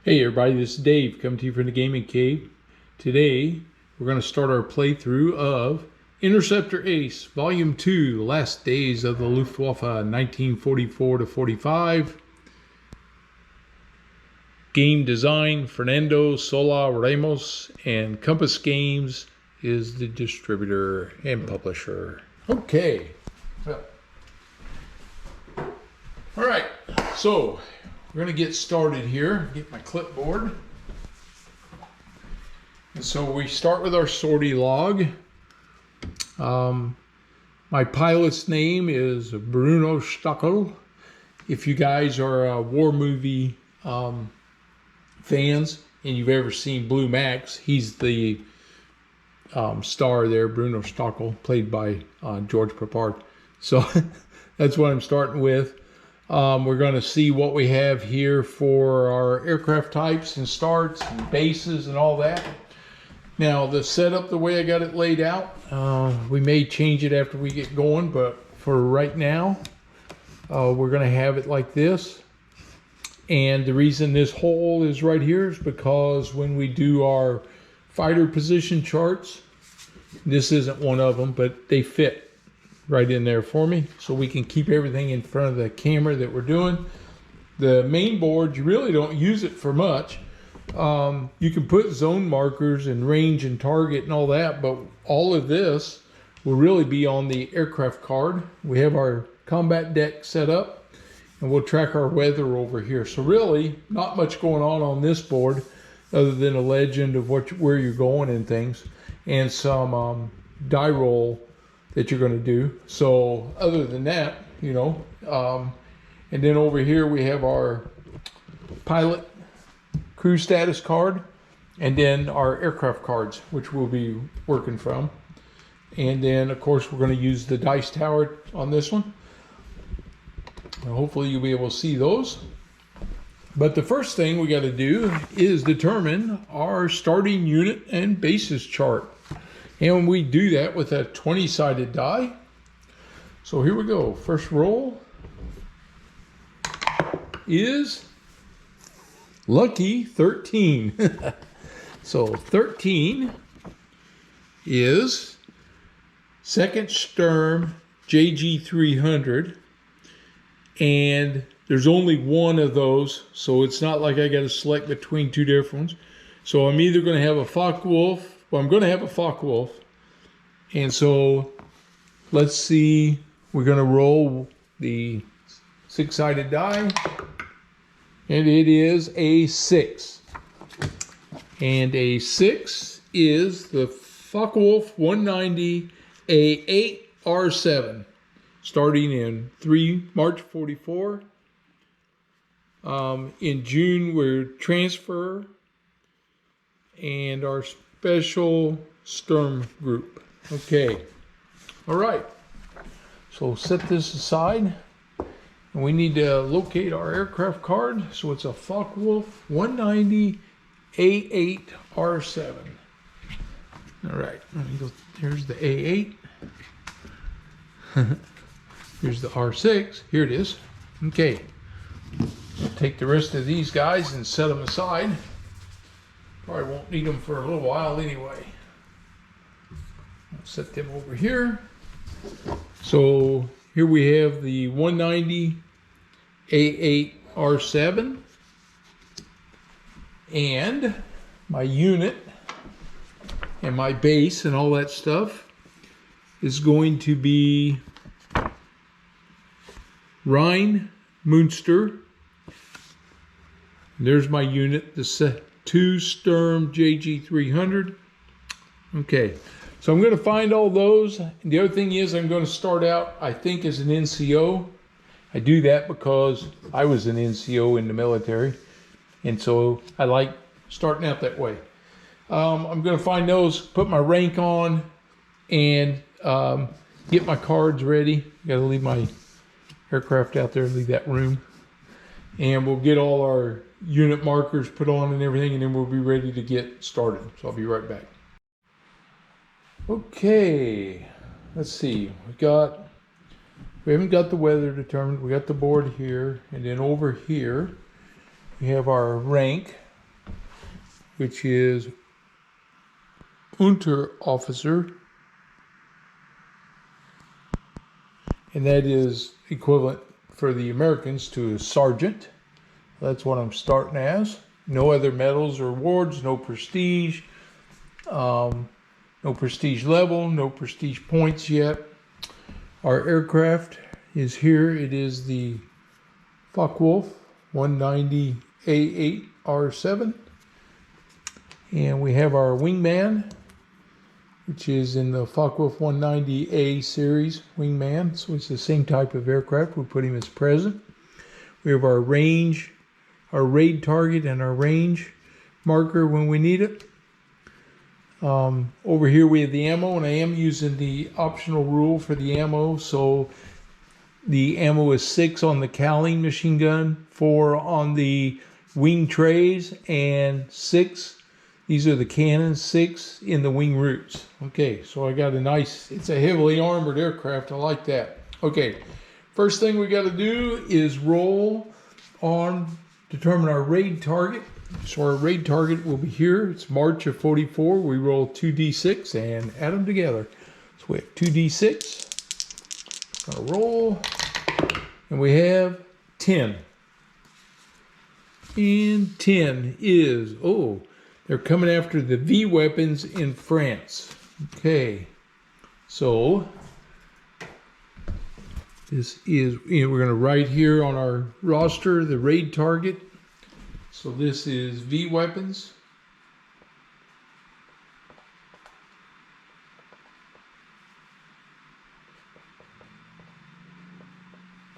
Hey everybody, this is Dave coming to you from the Gaming Cave. Today we're going to start our playthrough of Interceptor Ace Volume 2, The Last Days of the Luftwaffe 1944 to 45. Game design, Fernando Sola Ramos, and Compass Games is the distributor and publisher. Okay, well, all right, so we're going to get started here. Get my clipboard. And so we start with our sortie log. My pilot's name is Bruno Stockel. If you guys are war movie fans and you've ever seen Blue Max, he's the star there, Bruno Stockel, played by George Papard. So that's what I'm starting with. We're going to see what we have here for our aircraft types and starts and bases and all that. Now the setup, the way I got it laid out, we may change it after we get going, but for right now, we're going to have it like this. And the reason this hole is right here is because when we do our fighter position charts, this isn't one of them, but they fit right in there for me, so we can keep everything in front of the camera that we're doing. The main board, you really don't use it for much. You can put zone markers and range and target and all that, but all of this will really be on the aircraft card. We have our combat deck set up, and we'll track our weather over here. So really, not much going on this board, other than a legend of where you're going and things, and some die roll that you're going to do. So other than that, you know, and then over here we have our pilot crew status card, and then our aircraft cards, which we'll be working from. And then of course we're going to use the dice tower on this one, and hopefully you'll be able to see those. But the first thing we got to do is determine our starting unit and bases chart. And we do that with a 20-sided die. So here we go. First roll is lucky 13. So 13 is 2nd Sturm JG 300. And there's only one of those, so it's not like I got to select between two different ones. So I'm either going to have a Focke-Wulf. Well, I'm going to have a Focke-Wulf. And so let's see, we're going to roll the 6-sided die, and it is a 6. And a 6 is the Focke-Wulf 190 A8 R7, starting in March 44. In June, we're transfer, and our special Sturm group. Okay, all right, so set this aside, and we need to locate our aircraft card. So it's a Focke-Wulf 190 A8 R7. All right, let me go. Here's the A8. Here's the R6. Here it is. Okay, I'll take the rest of these guys and set them aside. Probably won't need them for a little while anyway. I'll set them over here. So here we have the 190 A8 R7, and my unit and my base and all that stuff is going to be Rhine Munster. There's my unit, the 2 Sturm JG 300. Okay, so I'm going to find all those. And the other thing is, I'm going to start out, I think, as an NCO. I do that because I was an NCO in the military, and so I like starting out that way. I'm going to find those, put my rank on, and get my cards ready. Got to leave my aircraft out there, leave that room, and we'll get all our unit markers put on and everything, and then we'll be ready to get started. So I'll be right back. Okay, let's see. We haven't got the weather determined. We got the board here, and then over here we have our rank. which is Unterofficer, and that is equivalent for the Americans to a sergeant. That's what I'm starting as. No other medals or awards, no prestige, no prestige level, no prestige points yet. Our aircraft is here. It is the Focke-Wulf 190 A8R7. And we have our wingman, which is in the Focke-Wulf 190A series wingman. So it's the same type of aircraft. We put him as present. We have our range, our raid target, and our range marker when we need it. Over here we have the ammo, and I am using the optional rule for the ammo. So the ammo is 6 on the Cowling machine gun, 4 on the wing trays, and 6. These are the cannons, 6 in the wing roots. Okay, so I got a nice, it's a heavily armored aircraft. I like that. Okay, first thing we got to do is roll on, determine our raid target. So our raid target will be here. It's March of 44. We roll 2d6 and add them together. So we have 2d6. Gonna roll, and we have 10. And 10 is, oh, they're coming after the V weapons in France. Okay, so this is, we're going to write here on our roster the raid target. So this is V weapons.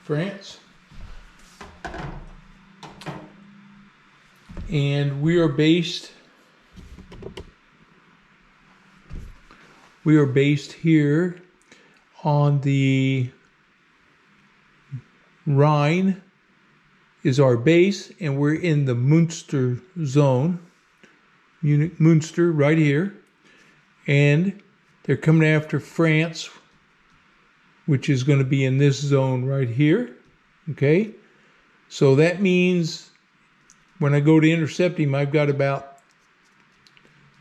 France. And we are based here on the Rhine is our base, and we're in the Münster zone. Munich, Münster, right here. And they're coming after France, which is going to be in this zone right here. Okay? So that means when I go to intercept him, I've got about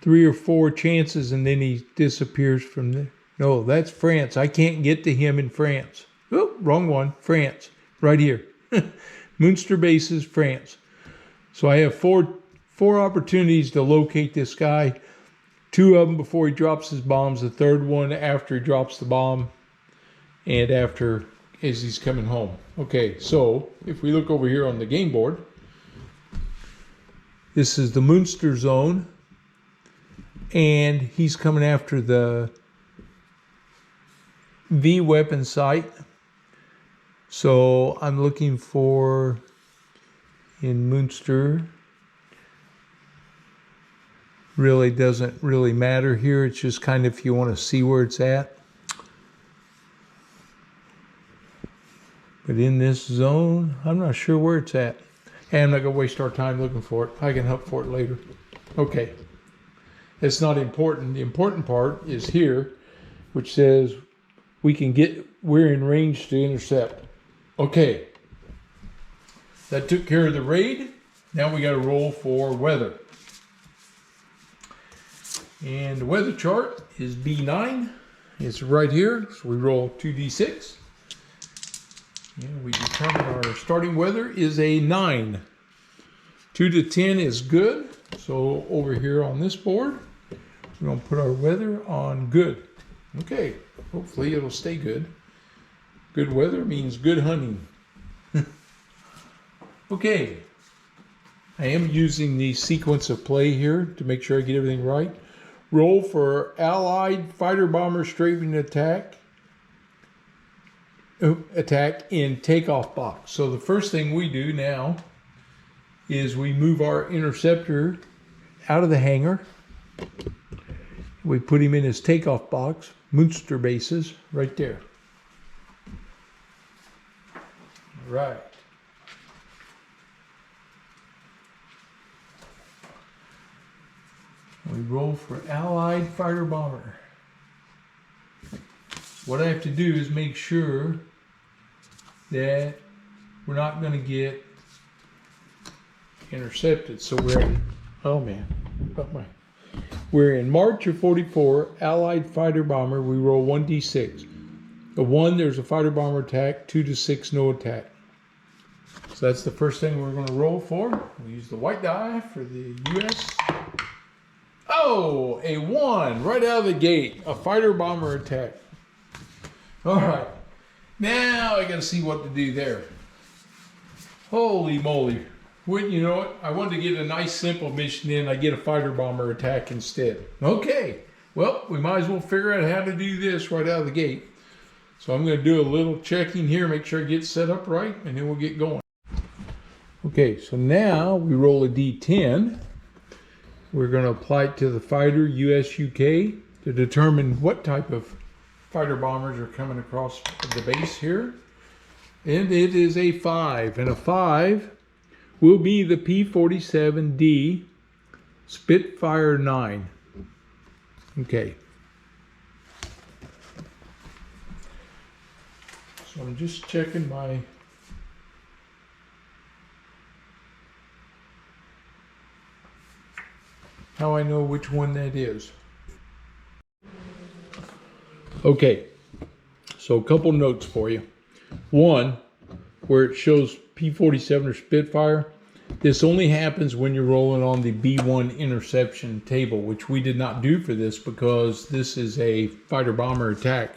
3 or 4 chances, and then he disappears from there. No, that's France. I can't get to him in France. Oh, wrong one. France. Right here. Münster bases, France. So I have four opportunities to locate this guy. 2 of them before he drops his bombs. The third one after he drops the bomb, and after as he's coming home. Okay, so if we look over here on the game board, this is the Münster zone, and he's coming after the V weapon site. So I'm looking for in Münster. Really doesn't really matter here. It's just kind of if you want to see where it's at. But in this zone, I'm not sure where it's at. And I'm not going to waste our time looking for it. I can help for it later. Okay. It's not important. The important part is here, which says we're in range to intercept. Okay. That took care of the raid. Now we got to roll for weather. And the weather chart is B9. It's right here. So we roll 2d6. And we determine our starting weather is a 9. 2 to 10 is good. So over here on this board, we're going to put our weather on good. Okay. Hopefully it'll stay good. Good weather means good hunting. Okay. I am using the sequence of play here to make sure I get everything right. Roll for Allied fighter bomber strafing attack in takeoff box. So the first thing we do now is we move our interceptor out of the hangar. We put him in his takeoff box, Münster bases, right there. Right. We roll for Allied fighter bomber. What I have to do is make sure that we're not going to get intercepted. So we're Oh man, we're in March of 44, Allied fighter bomber. We roll 1d6. A 1, there's a fighter bomber attack. 2 to 6, no attack. So that's the first thing we're going to roll for. We'll use the white die for the US. Oh, a 1 right out of the gate. A fighter bomber attack. All right. Now I got to see what to do there. Holy moly. Wouldn't you know it? I wanted to get a nice simple mission in. I get a fighter bomber attack instead. Okay. Well, we might as well figure out how to do this right out of the gate. So I'm going to do a little checking here, make sure I get set up right, and then we'll get going. Okay, so now we roll a d10. We're going to apply it to the fighter US-UK to determine what type of fighter bombers are coming across the base here. And it is a 5. And a 5 will be the P-47D Spitfire 9. Okay. So I'm just checking how I know which one that is. Okay, so a couple notes for you. One, where it shows P-47 or Spitfire, this only happens when you're rolling on the B1 interception table, which we did not do for this because this is a fighter bomber attack.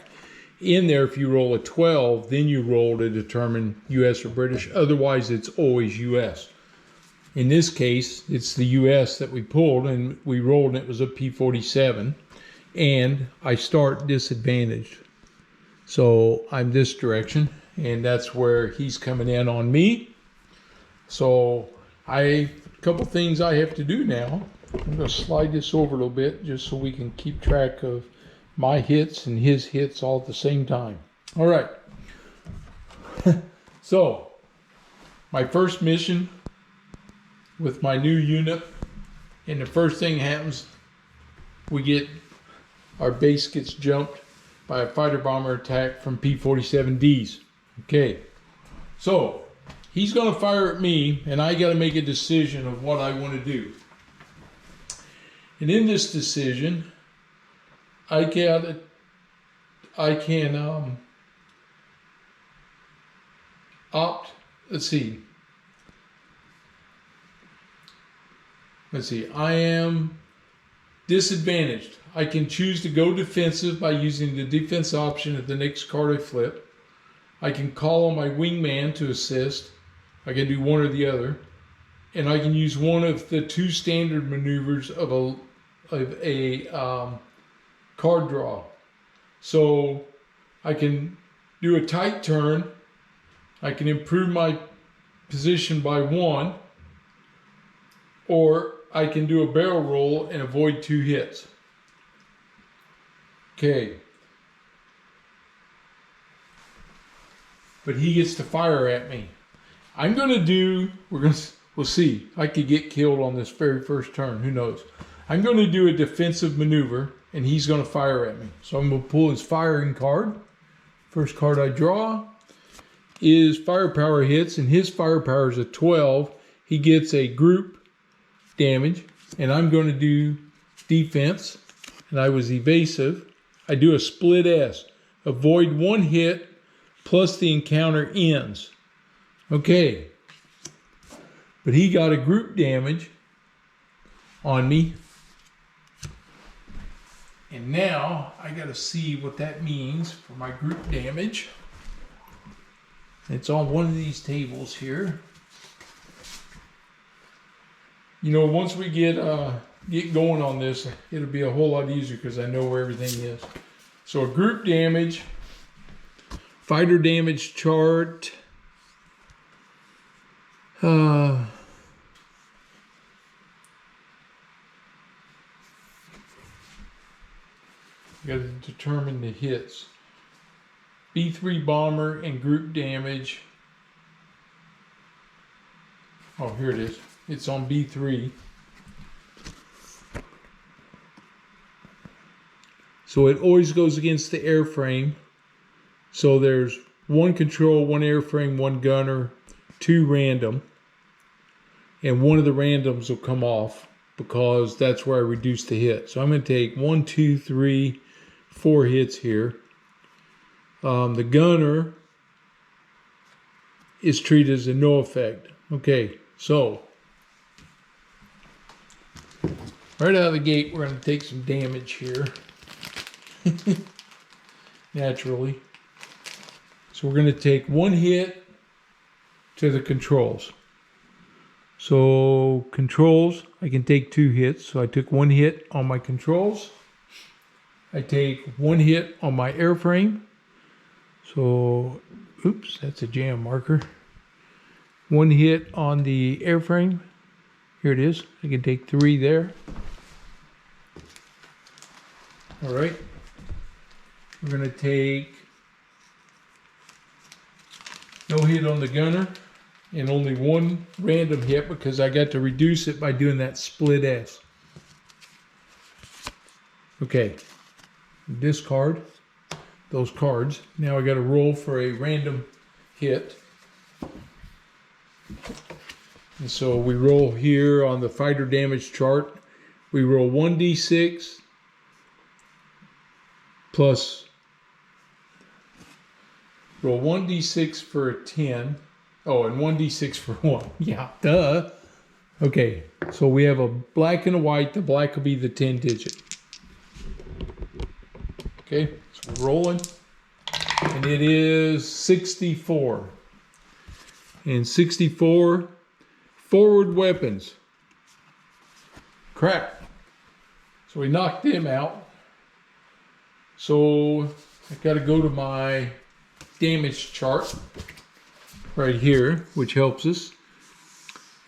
In there, if you roll a 12, then you roll to determine US or British. Otherwise, it's always US. In this case, it's the US that we pulled, and we rolled, and it was a P-47. And I start disadvantaged. So I'm this direction, and that's where he's coming in on me. So a couple things I have to do now. I'm going to slide this over a little bit just so we can keep track of my hits and his hits all at the same time. All right. So my first mission with my new unit, and the first thing happens, our base gets jumped by a fighter bomber attack from P-47Ds. Okay, so he's going to fire at me, and I got to make a decision of what I want to do. And in this decision, I can opt. Let's see. I am disadvantaged. I can choose to go defensive by using the defense option at the next card I flip. I can call on my wingman to assist. I can do one or the other. And I can use one of the 2 standard maneuvers of a card draw. So I can do a tight turn. I can improve my position by 1. Or I can do a barrel roll and avoid 2 hits. Okay. But he gets to fire at me. We'll see. I could get killed on this very first turn. Who knows? I'm going to do a defensive maneuver, and he's going to fire at me. So I'm going to pull his firing card. First card I draw is firepower hits, and his firepower is a 12. He gets a group damage, and I'm going to do defense, and I was evasive. I do a split S. Avoid 1 hit plus the encounter ends. Okay. But he got a group damage on me. And now I got to see what that means for my group damage. It's on one of these tables here. You know, once we get going on this, it'll be a whole lot easier because I know where everything is. So a group damage, fighter damage chart. Got to determine the hits. B3 bomber and group damage. Oh, here it is. It's on B3. So it always goes against the airframe. So there's 1 control, 1 airframe, 1 gunner, 2 random. And one of the randoms will come off. because that's where I reduce the hit. So I'm going to take 1, 2, 3, 4 hits here. The gunner is treated as a no effect. Okay, so right out of the gate, we're going to take some damage here. Naturally. So we're going to take 1 hit to the controls. So controls, I can take 2 hits. So I took 1 hit on my controls. I take 1 hit on my airframe. So, oops, that's a jam marker. 1 hit on the airframe. Here it is. I can take 3 there. All right. We're going to take no hit on the gunner and only 1 random hit because I got to reduce it by doing that split S. Okay. Discard those cards. Now I got to roll for a random hit. And so we roll here on the fighter damage chart. We roll 1d6 plus roll 1d6 for a 10. Oh, and 1d6 for 1. Yeah, duh. Okay, so we have a black and a white. The black will be the 10 digit. Okay, so we're rolling. And it is 64. And 64, forward weapons. Crap. So we knocked them out. So I got to go to my damage chart right here, which helps us.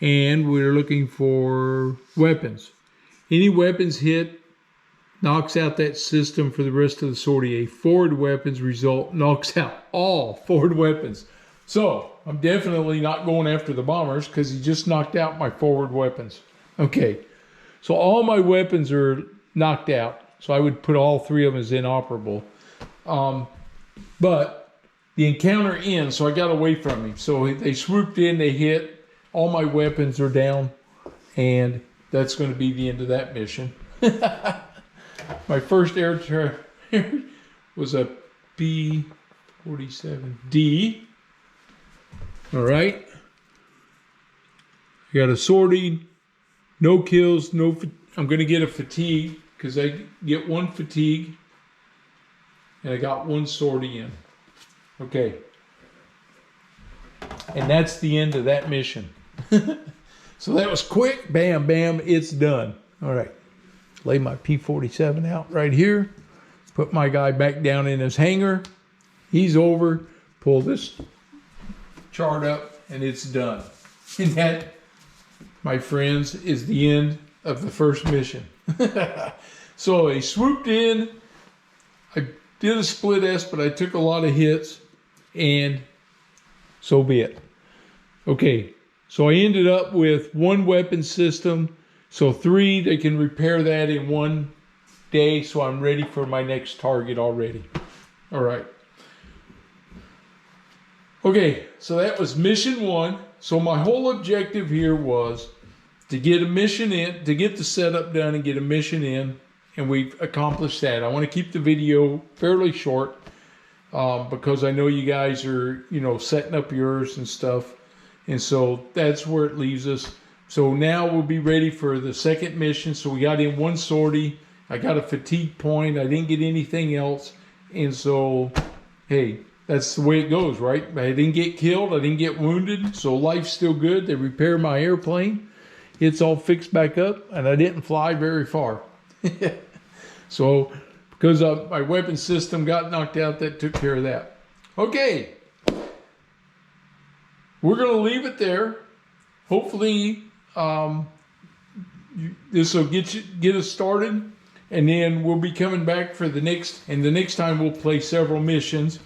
And we're looking for weapons. Any weapons hit knocks out that system for the rest of the sortie. A forward weapons result knocks out all forward weapons. So I'm definitely not going after the bombers because he just knocked out my forward weapons. Okay, so all my weapons are knocked out. So I would put all 3 of them as inoperable. But the encounter ends, so I got away from him. So they swooped in, they hit, all my weapons are down, and that's going to be the end of that mission. My first air was a B-47D. All right. I got a sortie, no kills, I'm going to get a fatigue because I get 1 fatigue, and I got 1 sortie in. Okay. And that's the end of that mission. So that was quick. Bam, bam, it's done. All right. Lay my P-47 out right here. Put my guy back down in his hangar. He's over. Pull this chart up, and it's done. And that, my friends, is the end of the first mission. So I swooped in. I did a split S, but I took a lot of hits, and so be it. Okay, so I ended up with 1 weapon system. So 3, they can repair that in 1 day. So I'm ready for my next target already. All right. Okay, so that was mission 1. So my whole objective here was to get a mission in, to get the setup done and get a mission in. And we've accomplished that. I want to keep the video fairly short because I know you guys are, setting up yours and stuff. And so that's where it leaves us. So now we'll be ready for the second mission. So we got in 1 sortie. I got a fatigue point. I didn't get anything else. And so, hey, that's the way it goes, right? I didn't get killed. I didn't get wounded. So life's still good. They repaired my airplane. It's all fixed back up. And I didn't fly very far. So because my weapon system got knocked out, that took care of that. Okay. We're going to leave it there. Hopefully this will get us started, and then we'll be coming back for the next time we'll play several missions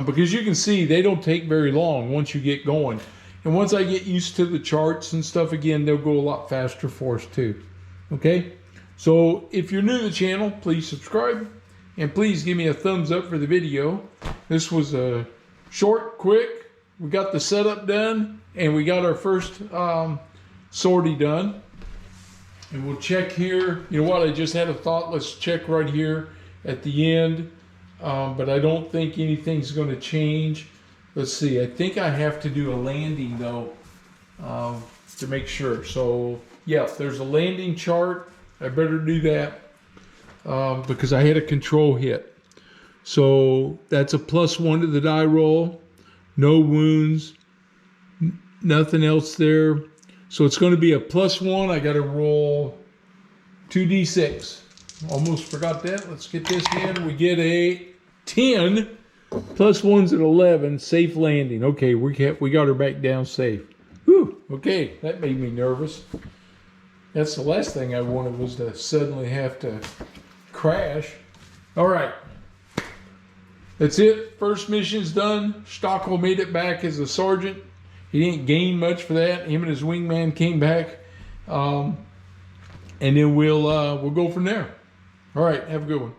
because you can see they don't take very long once you get going. And once I get used to the charts and stuff again, they'll go a lot faster for us too. Okay? So if you're new to the channel, please subscribe, and please give me a thumbs up for the video. This was a short, quick. We got the setup done, and we got our first sortie done. And we'll check here. You know what? I just had a thought. Let's check right here at the end. But I don't think anything's going to change. Let's see. I think I have to do a landing though to make sure. So yeah, there's a landing chart. I better do that because I had a control hit. So that's a +1 to the die roll. No wounds. Nothing else there. So it's going to be a +1. I got to roll 2d6. Almost forgot that. Let's get this in. We get a 10. +1's at 11. Safe landing. Okay, we got her back down safe. Whew. Okay, that made me nervous. That's the last thing I wanted, was to suddenly have to crash. All right. That's it. First mission's done. Stockwell made it back as a sergeant. He didn't gain much for that. Him and his wingman came back. And then we'll go from there. All right, have a good one.